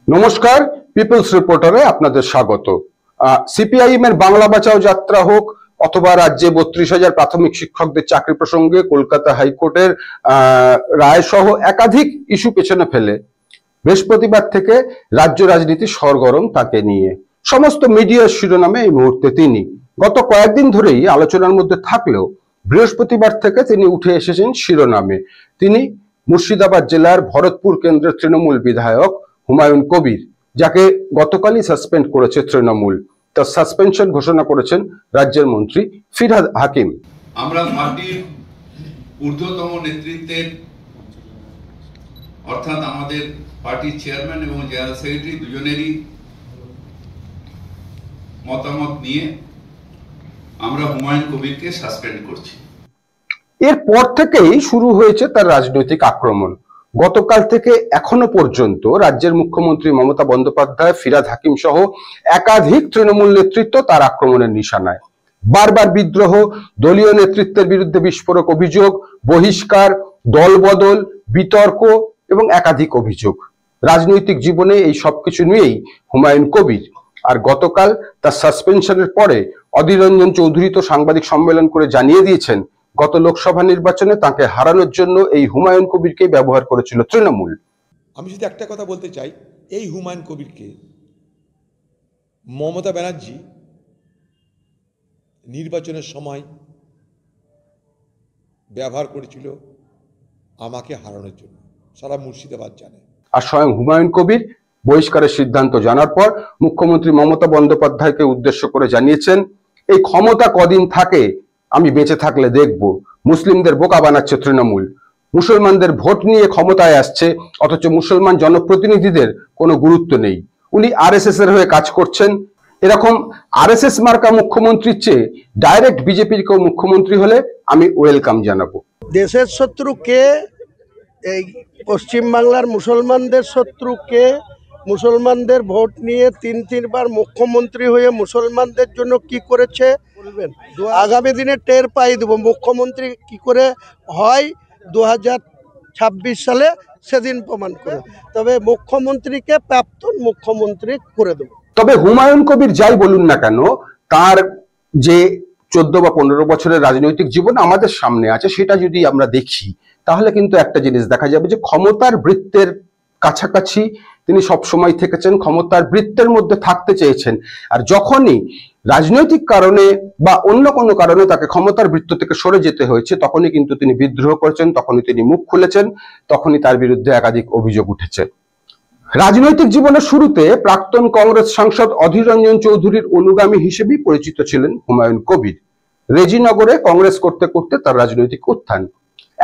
নমস্কার, পিপলস রিপোর্টারে আপনাদের স্বাগত। সিপিআইএম এর বাংলা বাঁচাও যাত্রা হোক অথবা রাজ্যে ৩২,০০০ প্রাথমিক শিক্ষকদের চাকরি প্রসঙ্গে কলকাতা হাইকোর্টের রায় সহ একাধিক ইস্যু পেছনে ফেলে বৃহস্পতিবার থেকে রাজ্য রাজনীতি সরগরম তাকে নিয়ে। সমস্ত মিডিয়ার শিরোনামে এই মুহূর্তে তিনি। গত কয়েকদিন ধরেই আলোচনার মধ্যে থাকলেও বৃহস্পতিবার থেকে তিনি উঠে এসেছেন শিরোনামে। তিনি মুর্শিদাবাদ জেলার ভরতপুর কেন্দ্রের তৃণমূল বিধায়ক হুমায়ুন কবির, যাকে গতকালই সাসপেন্ড করেছে তৃণমূল। তার সাসপেনশন ঘোষণা করেছেন রাজ্যের মন্ত্রী ফিরহাদ হাকিম। আমরা পার্টির ঊর্ধ্বতম নেতৃত্বের অর্থাৎ আমাদের পার্টির চেয়ারম্যান এবং জেনারেল সেক্রেটারি দুজনেরই মতামত নিয়ে আমরা হুমায়ুন কবিরকে সাসপেন্ড করছি। এরপর থেকেই শুরু হয়েছে তার রাজনৈতিক আক্রমণ। গতকাল থেকে এখনো পর্যন্ত রাজ্যের মুখ্যমন্ত্রী মমতা বন্দ্যোপাধ্যায়, ফিরহাদ হাকিম সহ একাধিক তৃণমূল নেতৃত্ব তার আক্রমণের নিশানায়। বারবার বিদ্রোহ, দলীয় নেতৃত্বের বিরুদ্ধে বিস্ফোরক অভিযোগ, বহিষ্কার, দলবদল, বিতর্ক এবং একাধিক অভিযোগ। রাজনৈতিক জীবনে এই সবকিছু নিয়েই হুমায়ুন কবির। আর গতকাল তার সাসপেনশনের পরে অধীর রঞ্জন চৌধুরী তো সাংবাদিক সম্মেলন করে জানিয়ে দিয়েছেন, গত লোকসভা নির্বাচনে তাকে হারানোর জন্য এই হুমায়ুন কবিরকে ব্যবহার করেছিল তৃণমূল। আমি শুধু একটা কথা বলতে চাই, এই হুমায়ুন কবিরকে মমতা ব্যানার্জি নির্বাচনের সময় ব্যবহার করেছিল আমাকে হারানোর জন্য, সারা মুর্শিদাবাদ জানে। আর স্বয়ং হুমায়ুন কবির বহিষ্কারের সিদ্ধান্ত জানার পর মুখ্যমন্ত্রী মমতা বন্দ্যোপাধ্যায়কে উদ্দেশ্য করে জানিয়েছেন, এই ক্ষমতা কদিন থাকে আমি বেঁচে থাকলে দেখব। মুসলিমদের বোকা বানাচ্ছে তৃণমূল, মুসলমানদের ভোট নিয়ে ক্ষমতায় আসছে অথচ মুসলমান জনপ্রতিনিধিদের কোনো গুরুত্ব নেই। উনি আরএসএস এর হয়ে কাজ করছেন। এরকম আরএসএস মার্কা মুখ্যমন্ত্রীর চেয়ে ডাইরেক্ট বিজেপির কেউ মুখ্যমন্ত্রী হলে আমি ওয়েলকাম জানাবো। দেশের শত্রু কে? এই পশ্চিমবাংলার মুসলমানদের শত্রু কে? মুসলমানদের ভোট নিয়ে তিনবার মুখ্যমন্ত্রী হয়ে মুসলমানদের জন্য কি করেছে বলবেন? আগামী দিনে টের পাই দেবো মুখ্যমন্ত্রী কি করে হয় 2026 সালে, সেদিন প্রমাণ করে। তবে মুখ্যমন্ত্রীকে প্রাক্তন মুখ্যমন্ত্রী করে দেবো। তবে হুমায়ুন কবির যাই বলুন না কেন, তার যে 14 বা 15 বছরের রাজনৈতিক জীবন আমাদের সামনে আছে, সেটা যদি আমরা দেখি তাহলে কিন্তু একটা জিনিস দেখা যাবে যে ক্ষমতার বৃত্তের কাছাকাছি তিনি সবসময় থেকেছেন, ক্ষমতার বৃত্তের মধ্যে থাকতে চেয়েছেন। আর যখনই রাজনৈতিক কারণে বা অন্য কোনো কারণে তাকে ক্ষমতার বৃত্ত থেকে সরে যেতে হয়েছে, তখনই কিন্তু তিনি বিদ্রোহ করেছেন, তখনই তিনি মুখ খুলেছেন, তখনই তার বিরুদ্ধে একাধিক অভিযোগ উঠেছে। রাজনৈতিক জীবনের শুরুতে প্রাক্তন কংগ্রেস সাংসদ অধীর রঞ্জন চৌধুরীর অনুগামী হিসেবেই পরিচিত ছিলেন হুমায়ুন কবির। রেজিনগরে কংগ্রেস করতে করতে তার রাজনৈতিক উত্থান।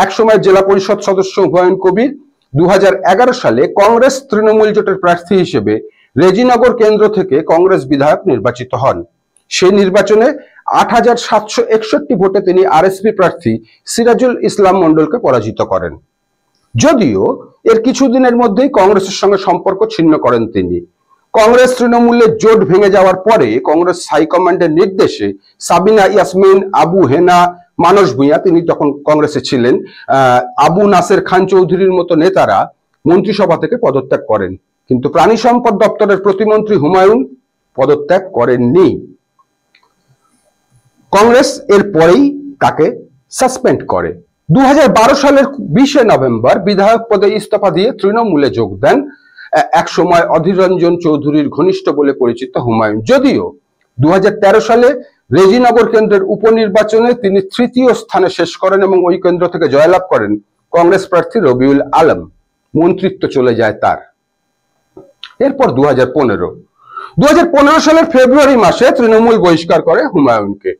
একসময় জেলা পরিষদ সদস্য হুমায়ুন কবির 2011 সালে কংগ্রেস তৃণমূল জোটের প্রার্থী হিসেবে রেজিনগর কেন্দ্র থেকে কংগ্রেস বিধায়ক নির্বাচিত হন। সেই নির্বাচনে 8,761 ভোটে তিনি আরএসপি প্রার্থী সিরাজুল ইসলাম মন্ডলকে পরাজিত করেন। যদিও এর কিছুদিনের মধ্যেই কংগ্রেসের সঙ্গে সম্পর্ক ছিন্ন করেন তিনি। কংগ্রেস তৃণমূলের জোট ভেঙে যাওয়ার পরে কংগ্রেস হাইকমান্ডের নির্দেশে সাবিনা ইয়াসমিন, আবু হেনা, মানস ভূঁইয়া, তিনি তখন কংগ্রেসে ছিলেন, আবু নাসের খান চৌধুরীর মতো নেতারা মন্ত্রিসভা থেকে পদত্যাগ করেন। কিন্তু প্রাণী সম্পদ দপ্তরের প্রতিমন্ত্রী হুমায়ুন পদত্যাগ করেননি। কংগ্রেস এর পরেই তাকে সাসপেন্ড করে। 2012 সালের 20 নভেম্বর বিধায়ক পদে ইস্তফা দিয়ে তৃণমূলে যোগ দেন এক সময় অধীর রঞ্জন চৌধুরীর ঘনিষ্ঠ বলে পরিচিত হুমায়ুন। যদিও 2013 সালে রেজিনগর কেন্দ্রের উপনির্বাচনে তিনি তৃতীয় স্থানে শেষ করেন এবং ওই কেন্দ্র থেকে জয়লাভ করেন কংগ্রেস প্রার্থী রবিউল আলম। মন্ত্রিত্ব চলে যায় তার। এরপর 2015 সালের ফেব্রুয়ারি মাসে তৃণমূল বহিষ্কার করে হুমায়ুনকে।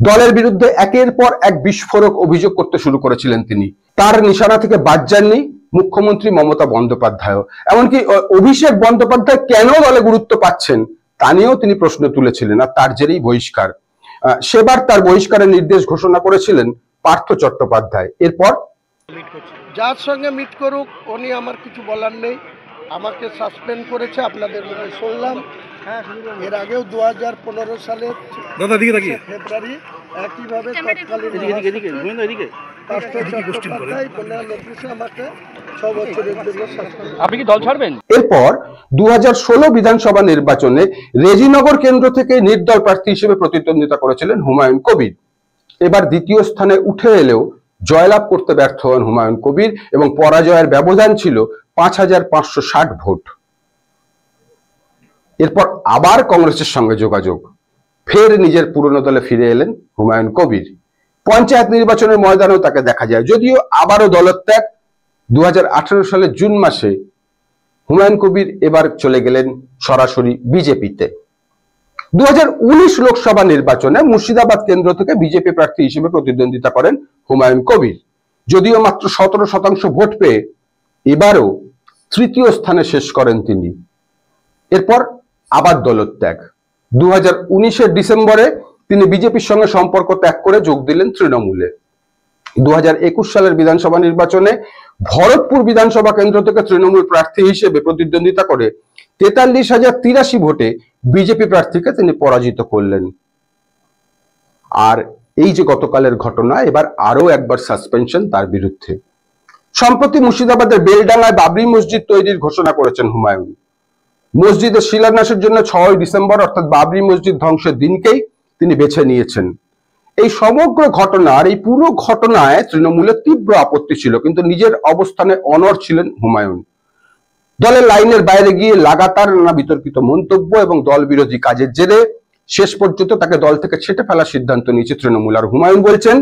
দলের বিরুদ্ধে একের পর এক বিস্ফোরক অভিযোগ করতে শুরু করেছিলেন তিনি। তার নিশানা থেকে বাদ যাননি মুখ্যমন্ত্রী মমতা বন্দ্যোপাধ্যায়। এমনকি অভিষেক বন্দ্যোপাধ্যায় কেন দলে গুরুত্ব পাচ্ছেন তা নিয়েও তিনি প্রশ্ন তুলেছিলেন। আর তার জেরেই বহিষ্কার। সেবার তার বহিষ্কারের নির্দেশ ঘোষণা করেছিলেন পার্থ চট্টোপাধ্যায়। এরপর যার সঙ্গে মিট করুক, উনি আমার কিছু বলার নেই। আমাকে সাসপেন্ড করেছে, আপনাদের মধ্যে শুনলাম। এর আগেও 2015 সালের ফেব্রুয়ারি একইভাবে তৎকালীন পার্থ চট্টোপাধ্যায় বিনা নোটিশে আমাকে 6 বছরের জন্য শাসন। আপনি কি দল ছাড়বেন? এরপর 2016 বিধানসভা নির্বাচনে রেজিনগর কেন্দ্র থেকে নির্দল প্রার্থী হিসেবে প্রতিদ্বন্দ্বিতা করেছিলেন হুমায়ুন কবির। এবার দ্বিতীয় স্থানে উঠে এলেও জয়লাভ করতে ব্যর্থ হন হুমায়ুন কবির এবং পরাজয়ের ব্যবধান ছিল 5560 ভোট। এরপর আবার কংগ্রেসের সঙ্গে যোগাযোগ, ফের নিজের পুরনো দলে ফিরে এলেন হুমায়ুন কবির। পঞ্চায়েত নির্বাচনের ময়দানেও তাকে দেখা যায়, যদিও আবারও দলত্যাগ। 2018 সালের জুন মাসে হুমায়ুন কবির এবার চলে গেলেন সরাসরি বিজেপিতে। 2019 লোকসভা নির্বাচনে মুর্শিদাবাদ কেন্দ্র থেকে বিজেপি প্রার্থী হিসেবে প্রতিদ্বন্দ্বিতা করেন হুমায়ুন কবির। যদিও মাত্র 17% ভোট পেয়ে এবারও তৃতীয় স্থানে শেষ করেন তিনি। এরপর আবার দলত্যাগ। 2019-এর ডিসেম্বরে তিনি বিজেপির সঙ্গে সম্পর্ক ত্যাগ করে যোগ দিলেন তৃণমূলে। 2021 সালের বিধানসভা নির্বাচনে ভরতপুর বিধানসভা কেন্দ্র থেকে তৃণমূল প্রার্থী হিসেবে প্রতিদ্বন্দ্বিতা করে 43,083 ভোটে বিজেপি প্রার্থীকে তিনি পরাজিত করলেন। আর এই যে গতকালের ঘটনা, এবার আরো একবার সাসপেনশন তার বিরুদ্ধে। সম্প্রতি মুর্শিদাবাদের বেলডাঙ্গায় বাবরি মসজিদ তৈরির ঘোষণা করেছেন হুমায়ুন। মসজিদের শিলান্যাসের জন্য 6 ডিসেম্বর অর্থাৎ বাবরি মসজিদ ধ্বংসের দিনকেই তিনি বেছে নিয়েছেন। এই সমগ্র ঘটনার, এই পুরো ঘটনায় তৃণমূলের তীব্র আপত্তি ছিল, কিন্তু নিজের অবস্থানে অনড় ছিলেন হুমায়ুন। দলের লাইনের বাইরে গিয়ে লাগাতার নানা বিতর্কিত মন্তব্য এবং দল বিরোধী কাজের জেরে শেষ পর্যন্ত তাকে দল থেকে ছেঁটে ফেলার সিদ্ধান্ত নিয়েছে তৃণমূল। আর হুমায়ুন বলছেন,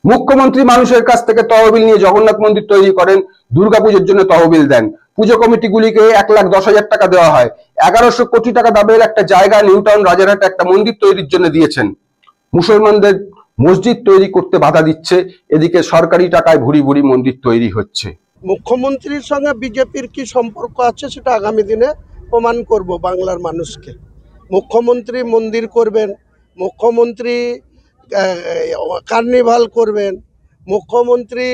মুখ্যমন্ত্রী মানুষের কাছ থেকে তহবিল নিয়ে জগন্নাথ মন্দির তৈরি করেন, দুর্গাপুজোর জন্য তহবিল দেন, পুজো কমিটিগুলিকে 1,10,000 টাকা দেওয়া হয়, 1100 কোটি টাকা দামের একটা জায়গা নিউটাউন রাজারহাটে একটা মন্দির তৈরির জন্য দিয়েছেন। মুসলমানদের মসজিদ তৈরি করতে বাধা দিচ্ছে, এদিকে সরকারি টাকায় ভুরি ভুরি মন্দির তৈরি হচ্ছে। মুখ্যমন্ত্রীর সঙ্গে বিজেপির কি সম্পর্ক আছে সেটা আগামী দিনে প্রমাণ করব বাংলার মানুষকে। মুখ্যমন্ত্রী মন্দির করবেন, মুখ্যমন্ত্রী কার্নিভাল করবেন, মুখ্যমন্ত্রী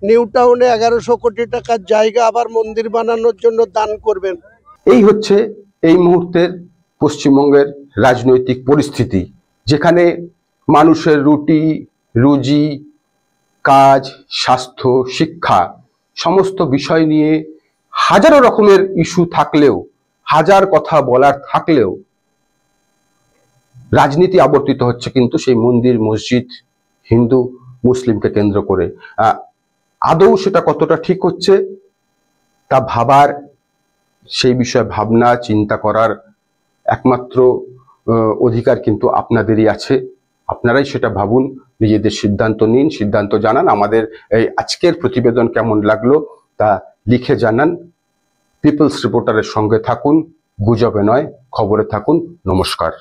নিউটাউনে 1100 কোটি টাকার জায়গা আবার মন্দির বানানোর জন্য দান করবেন। এই হচ্ছে এই মুহূর্তের পশ্চিমবঙ্গের রাজনৈতিক পরিস্থিতি, যেখানে মানুষের রুটি রুজি, কাজ, স্বাস্থ্য, শিক্ষা সমস্ত বিষয় নিয়ে হাজারো রকমের ইস্যু থাকলেও, হাজার কথা বলার থাকলেও রাজনীতি আবর্তিত হচ্ছে কিন্তু সেই মন্দির মসজিদ, হিন্দু মুসলিমকে কেন্দ্র করে। আদৌ সেটা কতটা ঠিক হচ্ছে তা ভাবার, সেই বিষয়ে ভাবনা চিন্তা করার একমাত্র অধিকার কিন্তু আপনাদেরই আছে। আপনারাই সেটা ভাবুন, নিজেদের সিদ্ধান্ত নিন, সিদ্ধান্ত জানান। আমাদের এই আজকের প্রতিবেদন কেমন লাগলো তা লিখে জানান। পিপলস রিপোর্টারের সঙ্গে থাকুন, গুজবে নয় খবরে থাকুন। নমস্কার।